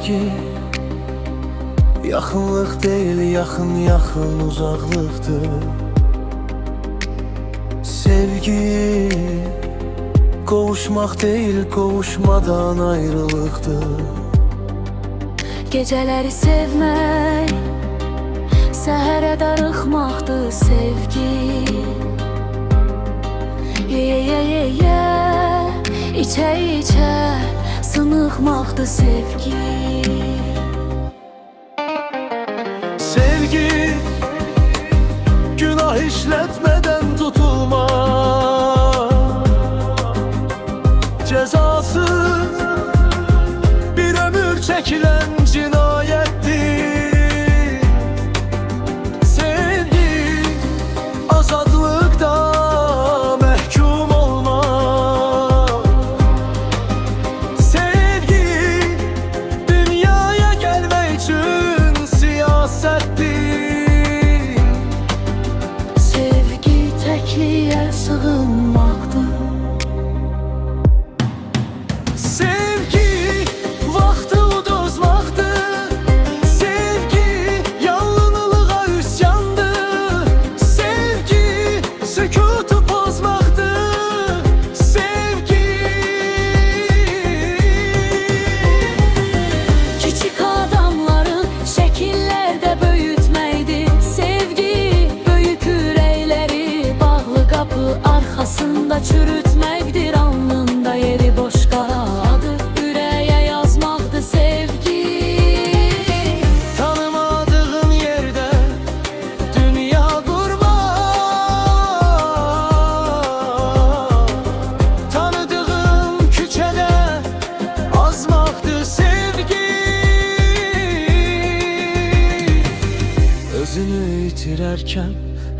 sevgi Yaxınlıq deyil, yaxın uzaqlıqdır. Sevgi qovuşmaq deyil, qovuşmadan ayrılıqdır. Gecələri sevmək, səhərə darıxmaqdır sevgi. İçə sınıqmaqdır sevgi. Sevgi günah işletmeden tutulma, cezası bir ömür çekilen cinayettir. Sevgi azadlıkta mehkum olma. Sevgi dünyaya gelmek için siyasettir. Sevgi təkliyə sığınmaqdır. Sevgi vaxtı uduzmaqdır. Sevgi yalnızlığa üsyandır. Sevgi sükutu pozmaqdır. Sevgi Küçük adamları şəkillərdə böyütməkdir. Sevgi böyük ürəkləri bağlı qapı arxasında çürütməkdir. Alnında yeri boş qaladı, ürəyə yazmaqdır sevgi. tanımadığın yerde dünya kurma. Tanıdığın küçede azmaktır sevgi. Özünü itirerken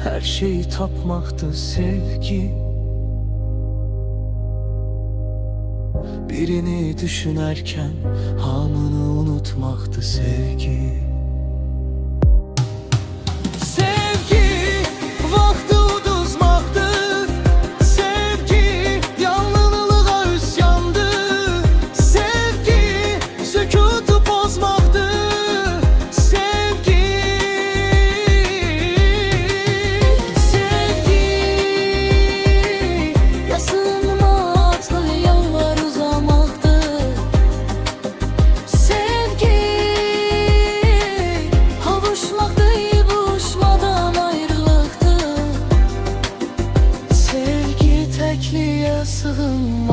her şeyi tapmaktır sevgi. Birini düşünerken hamını unutmaktır sevgi. Sevgi vaxtı uduzmaqdır. Sevgi yalnızlığa üsyandır. Sevgi sükutu pozmaqdır. Sevgi Yasınmaqlı yollar uzamaqdır. Sevgi qovuşmaqdır, buluşmadan ayrılıqdır. Sevgi təkliyə sığınma.